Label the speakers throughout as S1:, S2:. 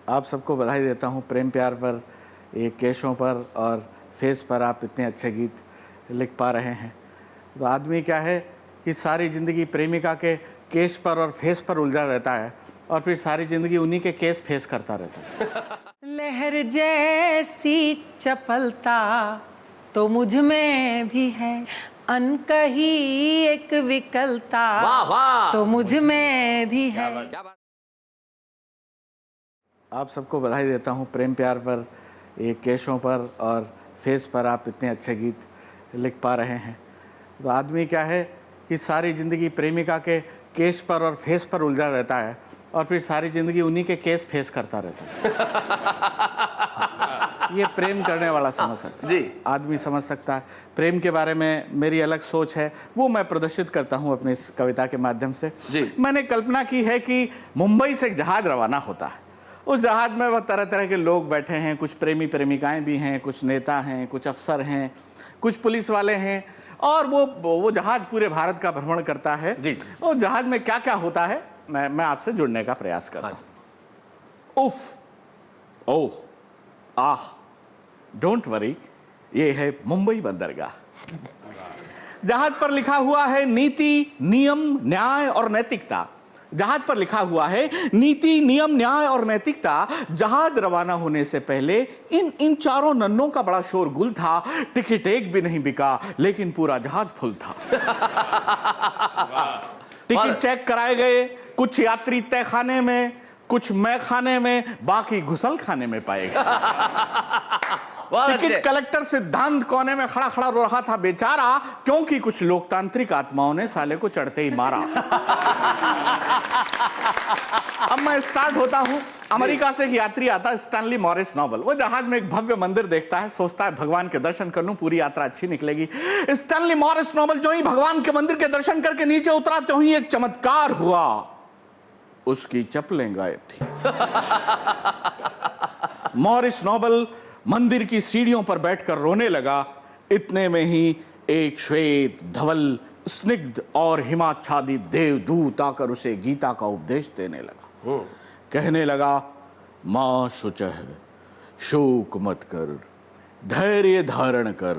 S1: आप सबको बधाई देता हूँ प्रेम प्यार पर, ये केशों पर और फेस पर आप इतने अच्छे गीत लिख पा रहे हैं। तो आदमी क्या है कि सारी ज़िंदगी प्रेमिका के केश पर और फेस पर उलझा रहता है और फिर सारी ज़िंदगी उन्हीं के केस फेस करता रहता है।
S2: लहर जैसी चपलता तो मुझ में भी है, अनकही एक विकलता
S3: वाह वाह
S2: तो मुझ में भी है।
S1: आप सबको बधाई देता हूँ प्रेम प्यार पर, ये केशों पर और फेस पर आप इतने अच्छे गीत लिख पा रहे हैं। तो आदमी क्या है कि सारी ज़िंदगी प्रेमिका के केश पर और फेस पर उलझा रहता है और फिर सारी ज़िंदगी उन्हीं के केस फेस करता रहता है। ये प्रेम करने वाला समझ सकता है
S3: जी।
S1: आदमी समझ सकता है। प्रेम के बारे में मेरी अलग सोच है, वो मैं प्रदर्शित करता हूँ अपनी इस कविता के माध्यम से।
S3: जी।
S1: मैंने कल्पना की है कि मुंबई से एक जहाज़ रवाना होता है। उस जहाज़ में वह तरह तरह के लोग बैठे हैं, कुछ प्रेमी प्रेमिकाएं भी हैं, कुछ नेता हैं, कुछ अफसर हैं, कुछ पुलिस वाले हैं, और वो जहाज़ पूरे भारत का भ्रमण करता है।
S3: जी।
S1: और जहाज़ में क्या क्या होता है मैं आपसे जुड़ने का प्रयास करता हूँ। उफ, ओह, आह, डोंट वरी, ये है मुंबई बंदरगाह। जहाज पर लिखा हुआ है नीति, नियम, न्याय और नैतिकता। जहाज पर लिखा हुआ है नीति, नियम, न्याय और नैतिकता। जहाज रवाना होने से पहले इन चारों नन्नों का बड़ा शोरगुल था। टिकट एक भी नहीं बिका, लेकिन पूरा जहाज फुल था। टिकट चेक कराए गए, कुछ यात्री तय खाने में, कुछ मैं खाने में, बाकी घुसल खाने में पाए गए। टिकट कलेक्टर सिद्धांत कोने में खड़ा खड़ा रो रहा था बेचारा, क्योंकि कुछ लोकतांत्रिक आत्माओं ने साले को चढ़ते ही मारा। अब मैं स्टार्ट होता हूं। अमेरिका से एक यात्री आता है, स्टैनली मॉरिस नोबल। वो जहाज में एक भव्य मंदिर देखता है, सोचता है भगवान के दर्शन कर लूं, पूरी यात्रा अच्छी निकलेगी। स्टैनली मॉरिस नोबल जो ही भगवान के मंदिर के दर्शन करके नीचे उतरा, तो ही एक चमत्कार हुआ, उसकी चप्पलें गायब थी। मॉरिस नोबल मंदिर की सीढ़ियों पर बैठकर रोने लगा। इतने में ही एक श्वेत धवल स्निग्ध और हिमाच्छादित देवदूत आकर उसे गीता का उपदेश देने लगा। कहने लगा, मां शुचः, शोक मत कर, धैर्य धारण कर,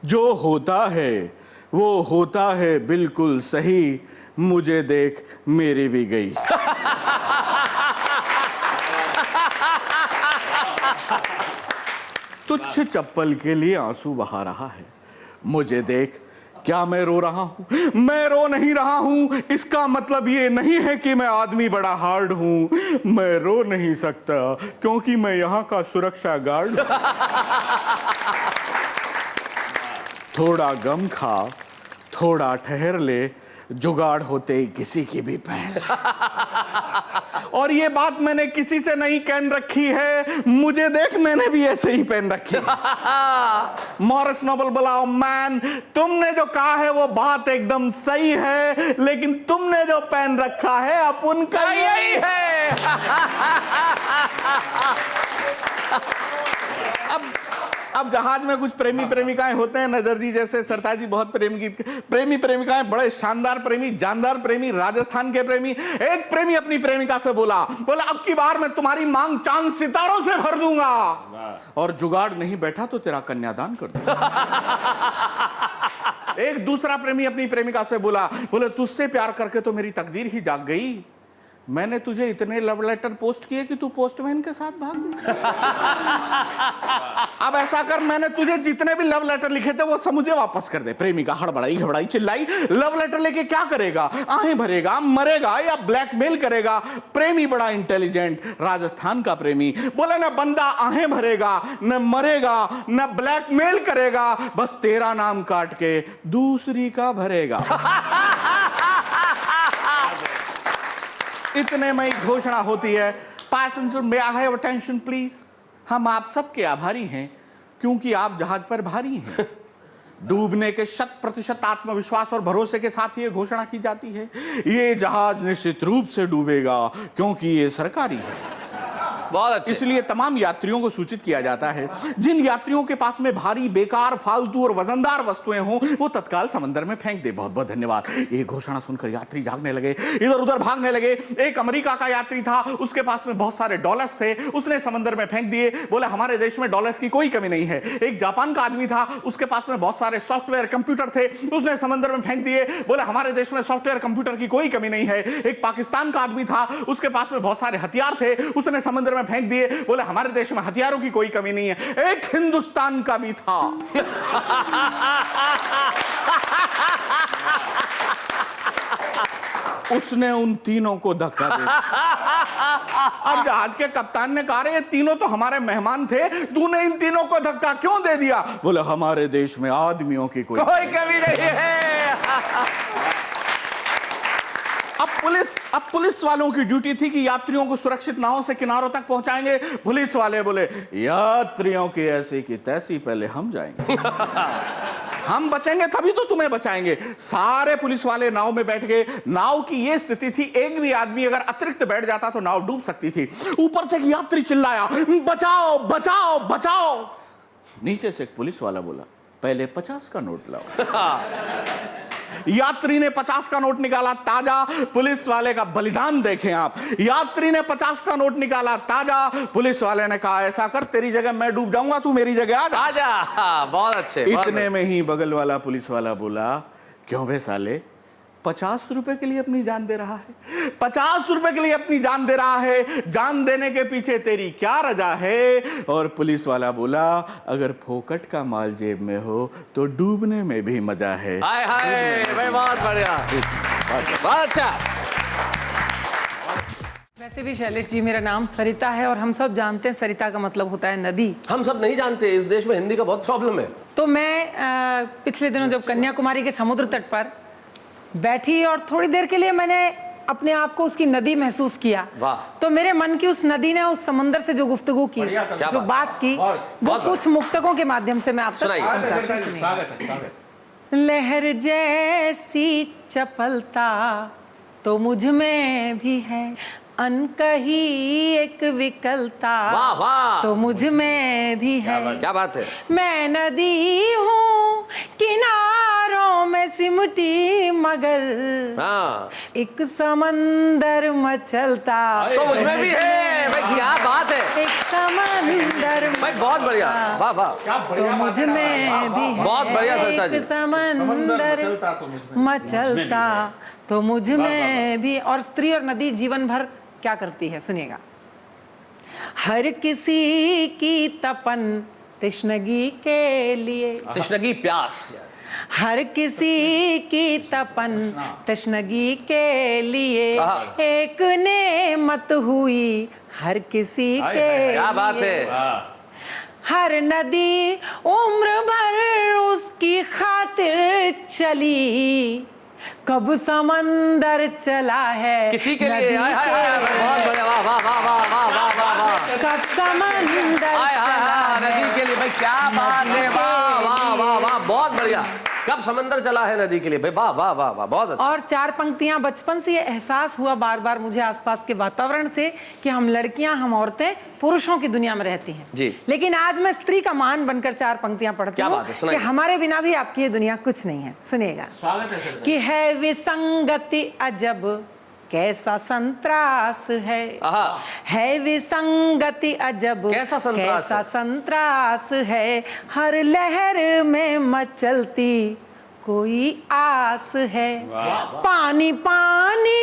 S1: जो होता है वो होता है बिल्कुल सही, मुझे देख मेरी भी गई। तुच्छ चप्पल के लिए आंसू बहा रहा है, मुझे देख क्या मैं रो रहा हूं? मैं रो नहीं रहा हूं, इसका मतलब ये नहीं है कि मैं आदमी बड़ा हार्ड हूं। मैं रो नहीं सकता क्योंकि मैं यहां का सुरक्षा गार्ड हूं। थोड़ा गम खा, थोड़ा ठहर ले, जुगाड़ होते ही किसी की भी पहन। और ये बात मैंने किसी से नहीं कहन रखी है, मुझे देख मैंने भी ऐसे ही पहन रखी है। मॉरिस नोबल बोला, मैन, तुमने जो कहा है वो बात एकदम सही है, लेकिन तुमने जो पहन रखा है अब उनका यही है। अब जहाज में कुछ प्रेमी प्रेमिकाएं होते हैं, नजर जी जैसे, सरताज जी बहुत प्रेमी प्रेमिकाएं, बड़े शानदार प्रेमी, जानदार प्रेमी, राजस्थान के प्रेमी। एक प्रेमी अपनी प्रेमिका से बोला अब की बार मैं तुम्हारी मांग चांद सितारों से भर दूंगा, और जुगाड़ नहीं बैठा तो तेरा कन्यादान कर दूंगा। एक दूसरा प्रेमी अपनी प्रेमिका से बोले तुझसे प्यार करके तो मेरी तकदीर ही जाग गई, मैंने तुझे इतने लव लेटर पोस्ट किए कि तू पोस्टमैन के साथ भाग गई। अब ऐसा कर, मैंने तुझे जितने भी लव लेटर लिखे थे वो सब मुझे वापस कर दे। प्रेमिका हड़बड़ाई घबराई चिल्लाई, लव लेटर लेके क्या करेगा? आहें भरेगा, मरेगा या ब्लैकमेल करेगा? प्रेमी बड़ा इंटेलिजेंट, राजस्थान का प्रेमी, बोला न बंदा आहें भरेगा, न मरेगा, न ब्लैकमेल करेगा, बस तेरा नाम काट के दूसरी का भरेगा। इतने में ही घोषणा होती है, passenger may I have attention please. हम आप सबके आभारी हैं क्योंकि आप जहाज पर भारी हैं। डूबने के 100% आत्मविश्वास और भरोसे के साथ ये घोषणा की जाती है, ये जहाज निश्चित रूप से डूबेगा क्योंकि ये सरकारी है।
S3: बहुत अच्छे।
S1: इसलिए तमाम यात्रियों को सूचित किया जाता है, जिन यात्रियों के पास में भारी, बेकार, फालतू और वजनदार वस्तुएं हों वो तत्काल समंदर में फेंक दे। बहुत बहुत धन्यवाद। ये घोषणा सुनकर यात्री जागने लगे, इधर उधर भागने लगे। एक अमेरिका का यात्री था, उसके पास में बहुत सारे डॉलर्स थे, उसने समंदर में फेंक दिए, बोले हमारे देश में डॉलर्स की कोई कमी नहीं है। एक जापान का आदमी था, उसके पास में बहुत सारे सॉफ्टवेयर कंप्यूटर थे, उसने समंदर में फेंक दिए, बोले हमारे देश में सॉफ्टवेयर कंप्यूटर की कोई कमी नहीं है। एक पाकिस्तान का आदमी था, उसके पास में बहुत सारे हथियार थे, उसने समंदर में फेंक दिए, बोले हमारे देश में हथियारों की कोई कमी नहीं है। एक हिंदुस्तान का भी था। उसने उन तीनों को धक्का दे दिया। अब जहाज के कप्तान ने कहा, ये तीनों तो हमारे मेहमान थे, तूने इन तीनों को धक्का क्यों दे दिया? बोले हमारे देश में आदमियों की कोई
S3: कमी नहीं है।
S1: अब पुलिस वालों की ड्यूटी थी कि यात्रियों को सुरक्षित नावों से किनारों तक पहुंचाएंगे। पुलिस वाले बोले यात्रियों की ऐसी की तैसी, पहले हम जाएंगे। हम बचेंगे तभी तो तुम्हें बचाएंगे। सारे पुलिस वाले नाव में बैठ गए। नाव की यह स्थिति थी, एक भी आदमी अगर अतिरिक्त बैठ जाता तो नाव डूब सकती थी। ऊपर से एक यात्री चिल्लाया, बचाओ बचाओ बचाओ। नीचे से एक पुलिस वाला बोला, पहले 50 का नोट लाओ। यात्री ने 50 का नोट निकाला, ताजा। पुलिस वाले का बलिदान देखें आप। यात्री ने 50 का नोट निकाला, ताजा। पुलिस वाले ने कहा, ऐसा कर, तेरी जगह मैं डूब जाऊंगा, तू मेरी जगह आ जा।
S3: बहुत अच्छे।
S1: इतने में ही बगल वाला पुलिस वाला बोला, क्यों बे साले, 50 रुपए के लिए अपनी जान दे रहा है? 50 रुपए के लिए अपनी जान दे रहा है? जान देने के पीछे तेरी क्या रजा है? और पुलिस वाला बोला, अगर फोकट का माल जेब में हो तो डूबने में भी मजा है।
S3: हाय हाय भाई, बहुत बढ़िया, बहुत अच्छा।
S2: वैसे भी शैलेश जी, मेरा नाम सरिता है और हम सब जानते हैं सरिता का मतलब होता है नदी।
S3: हम सब नहीं जानते, इस देश में हिंदी का बहुत प्रॉब्लम है।
S2: तो मैं पिछले दिनों जब कन्याकुमारी के समुद्र तट पर बैठी और थोड़ी देर के लिए मैंने अपने आप को उसकी नदी महसूस किया।
S3: वाह।
S2: तो मेरे मन की उस नदी ने उस समंदर से जो गुफ्तगू की, जो बात की, वो कुछ मुक्तकों के माध्यम से मैं आप तक पहुंचाती हूं। लहर जैसी चपलता तो मुझ में भी है, अनकही एक विकलता
S3: वाह वाह,
S2: तो मुझ में भी है।
S3: क्या बात है।
S2: मैं नदी हूँ किनारों में सिमटी, मगर
S3: हाँ,
S2: एक समंदर मचलता
S3: तो मुझ में भी है। भाई क्या बात है,
S2: एक समंदर
S3: भाई बहुत बढ़िया, वाह वाह,
S2: तो मुझ में भी है।
S3: बहुत बढ़िया सरिता जी।
S2: एक समंदर मचलता तो मुझ में भी। और स्त्री और नदी जीवन भर क्या करती है, सुनिएगा। हर किसी की तपन तृष्णगी के लिए,
S3: तृष्णगी प्यास,
S2: हर किसी की तपन तृष्णगी के लिए, एक नेमत हुई हर किसी के।
S3: क्या बात है।
S2: हर नदी उम्र भर उसकी खातिर चली, कब समंदर चला है
S3: किसी के लिए। बहुत बढ़िया, वाह वाह वाह वाह वाह वाह वाह वाह।
S2: कब समंदर चला
S3: नदी के लिए, भाई क्या बात है, वाह वाह वाह वाह, बहुत बढ़िया। कब समंदर चला है नदी के लिए, भाई वाह वाह वाह वाह, बहुत अच्छा।
S2: और 4 पंक्तियां, बचपन से ये एहसास हुआ बार बार मुझे आसपास के वातावरण से कि हम लड़कियां, हम औरतें पुरुषों की दुनिया में रहती हैं
S3: जी।
S2: लेकिन आज मैं स्त्री का मान बनकर 4 पंक्तियां पढ़ती हूँ कि हमारे बिना भी आपकी ये दुनिया कुछ नहीं है। सुनिएगा। कि है विसंगति अजब कैसा संत्रास है विसंगति अजब कैसा संत्रास है, हर लहर में मचलती कोई आस है। पानी पानी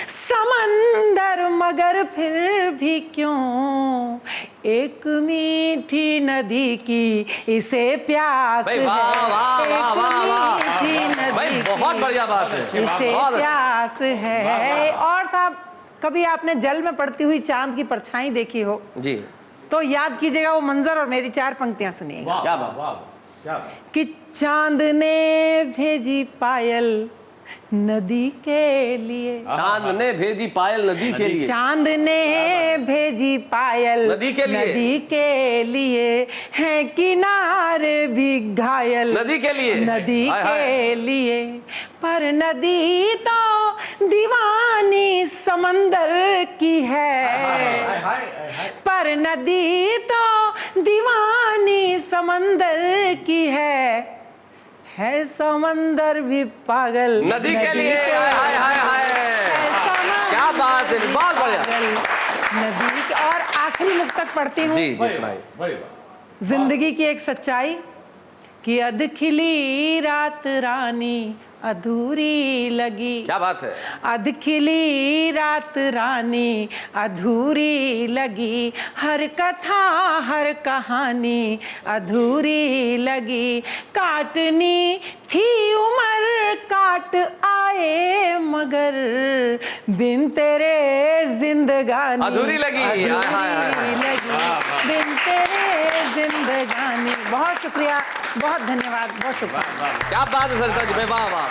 S2: समंदर मगर फिर भी क्यों, एक मीठी नदी की इसे प्यास है। मीठी नदी
S3: बहुत बढ़िया बात है,
S2: इसे प्यास है। और साहब, कभी आपने जल में पड़ती हुई चांद की परछाई देखी हो
S3: जी,
S2: तो याद कीजिएगा वो मंजर और मेरी 4 पंक्तियां सुनिएगा।
S3: क्या बात
S2: कि चांद ने भेजी पायल नदी के लिए,
S3: चांद ने भेजी पायल नदी के लिए,
S2: चांद ने भेजी पायल
S3: नदी के लिए,
S2: नदी के लिए, है किनारे भी घायल
S3: नदी के लिए,
S2: नदी के लिए। पर नदी तो दीवानी समंदर की है, पर नदी तो दीवानी समंदर की है समंदर भी पागल
S3: नदी के लिए। हाय हाय हाय, क्या बात है, बहुत बढ़िया।
S2: नदी के, और आखिरी मुख तक पढ़ती हूँ।
S3: जी जी सुनाइए।
S2: जिंदगी की एक सच्चाई कि अध खिली रात रानी अधूरी लगी।
S3: क्या बात है।
S2: अध खिली रात रानी अधूरी लगी, हर कथा हर कहानी अधूरी लगी, काटनी थी उम्र काट आए मगर बिन तेरे जिंदगानी
S3: अधूरी लगी,
S2: अधूरी लगी, बिन तेरे जिंदगानी। बहुत शुक्रिया, बहुत धन्यवाद, बहुत शुक्रिया।
S3: क्या बात है सरिता जी, वाह वाह।